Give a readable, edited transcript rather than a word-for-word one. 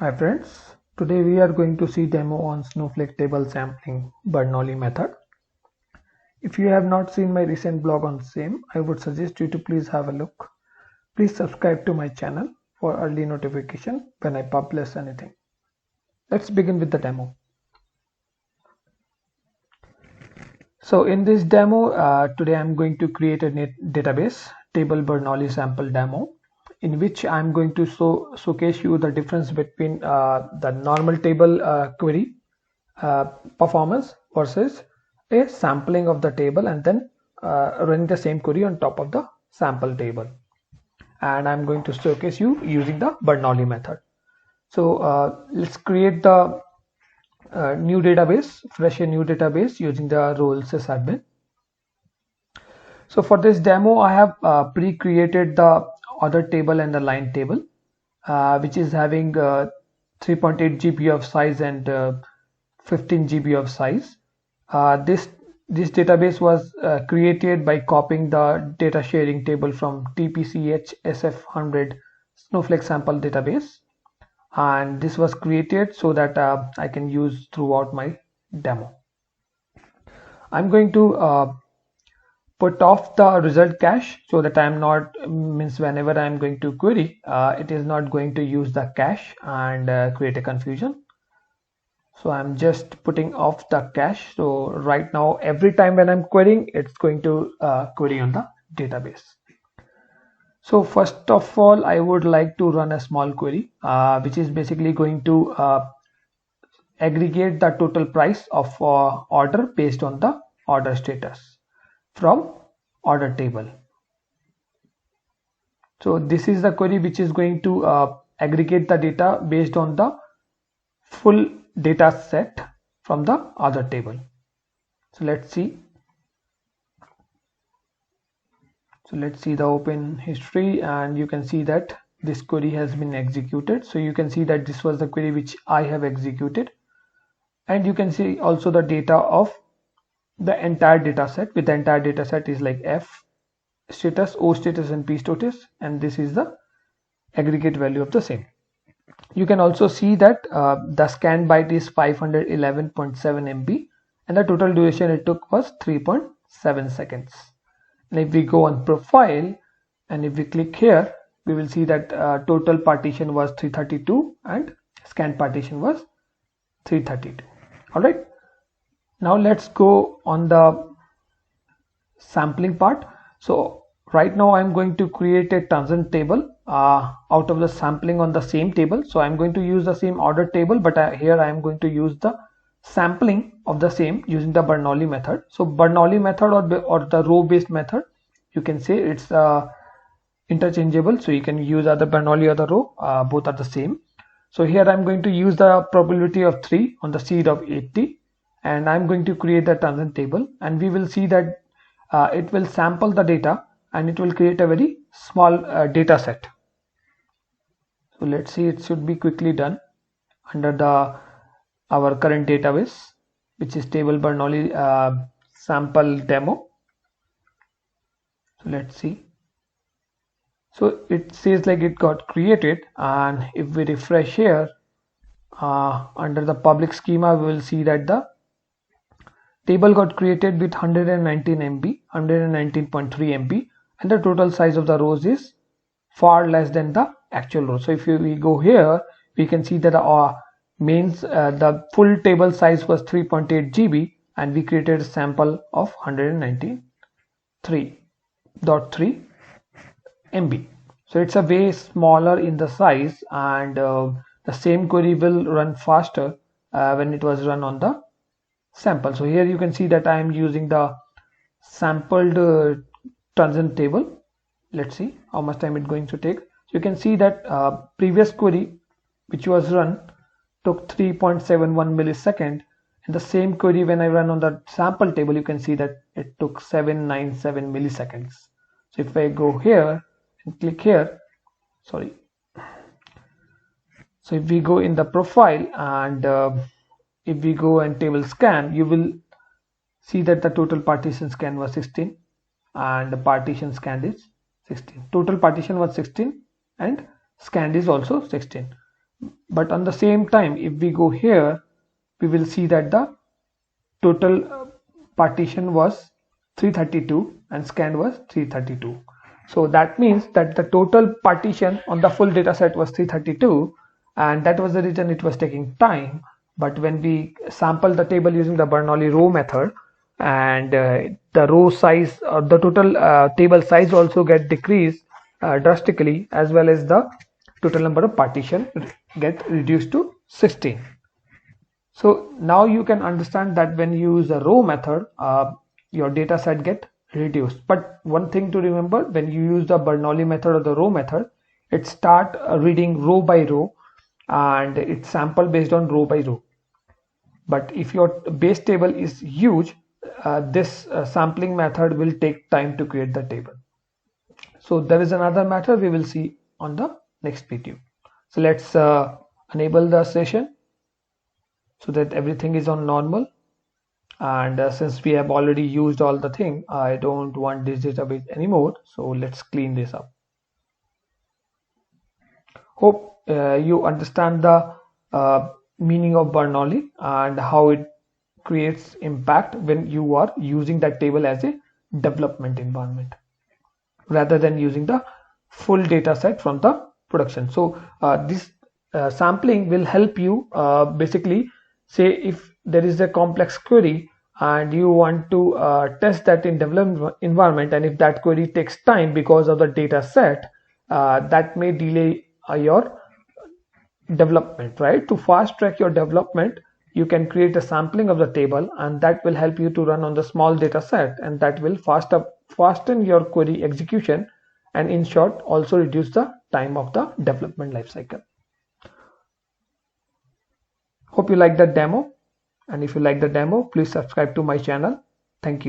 Hi friends, today we are going to see demo on Snowflake table sampling Bernoulli method. If you have not seen my recent blog on same, I would suggest you to please have a look. Please subscribe to my channel for early notification when I publish anything. Let's begin with the demo. So in this demo, today I'm going to create a database table Bernoulli sample demo, in which I'm going to showcase you the difference between the normal table query performance versus a sampling of the table and then running the same query on top of the sample table. And I'm going to showcase you using the Bernoulli method. So let's create the new database, fresh a new database using the role sysadmin. So for this demo, I have pre-created the order table and the line table, which is having 3.8 GB of size and 15 GB of size. This database was created by copying the data sharing table from TPCH SF100 Snowflake sample database, and this was created so that I can use throughout my demo. I'm going to put off the result cache so that I'm not whenever I'm going to query, it is not going to use the cache and create a confusion. So I'm just putting off the cache. So right now, every time when I'm querying, it's going to query on the database. So first of all, I would like to run a small query, which is basically going to aggregate the total price of order based on the order status from order table. So this is the query which is going to aggregate the data based on the full data set from the other table. So let's see. So let's see the open history, and you can see that this query has been executed. So you can see that this was the query which I have executed, and you can see also the data of the entire data set. With the entire data set is like F status, O status and P status, and this is the aggregate value of the same. You can also see that the scan byte is 511.7 MB and the total duration it took was 3.7 seconds. And if we go on profile and if we click here, we will see that total partition was 332 and scan partition was 332. All right. Now let's go on the sampling part. So right now I'm going to create a transient table out of the sampling on the same table. So I'm going to use the same order table, but here I am going to use the sampling of the same using the Bernoulli method. So Bernoulli method or the row based method, you can say it's interchangeable. So you can use either Bernoulli or the row, both are the same. So here I'm going to use the probability of 3 on the seed of 80, and I'm going to create the transient table, and we will see that it will sample the data and it will create a very small data set. So let's see, it should be quickly done under our current database, which is table Bernoulli sample demo. So let's see. So it says like it got created, and if we refresh here under the public schema, we will see that the table got created with 119 MB, 119.3 MB, and the total size of the rows is far less than the actual row. So if we go here, we can see that the full table size was 3.8 GB and we created a sample of 193.3 MB. So it's a way smaller in the size, and the same query will run faster when it was run on the sample. So here you can see that I am using the sampled transient table. Let's see how much time it's going to take. So you can see that previous query which was run took 3.71 millisecond, and the same query when I run on the sample table, you can see that it took 797 milliseconds. So if I go here and click here, sorry. So if we go in the profile and if we go and table scan, you will see that the total partition scan was 16 and the partition scanned is 16. Total partition was 16 and scanned is also 16. But on the same time, if we go here, we will see that the total partition was 332 and scanned was 332. So that means that the total partition on the full data set was 332, and that was the reason it was taking time. But when we sample the table using the Bernoulli row method, and the row size or the total table size also get decreased drastically, as well as the total number of partition get reduced to 16. So now you can understand that when you use the row method, your data set get reduced. But one thing to remember, when you use the Bernoulli method or the row method, it start reading row by row, and it's sample based on row by row. But if your base table is huge, this sampling method will take time to create the table. So there is another method we will see on the next video. So let's enable the session so that everything is on normal. And since we have already used all the thing, I don't want this database anymore. So let's clean this up. Hope you understand the meaning of Bernoulli and how it creates impact when you are using that table as a development environment rather than using the full data set from the production. So this sampling will help you basically say if there is a complex query and you want to test that in development environment, and if that query takes time because of the data set, that may delay your development, right? To fast track your development, you can create a sampling of the table, and that will help you to run on the small data set, and that will fasten your query execution, and in short also reduce the time of the development lifecycle. Hope you like the demo, and if you like the demo, please subscribe to my channel. Thank you.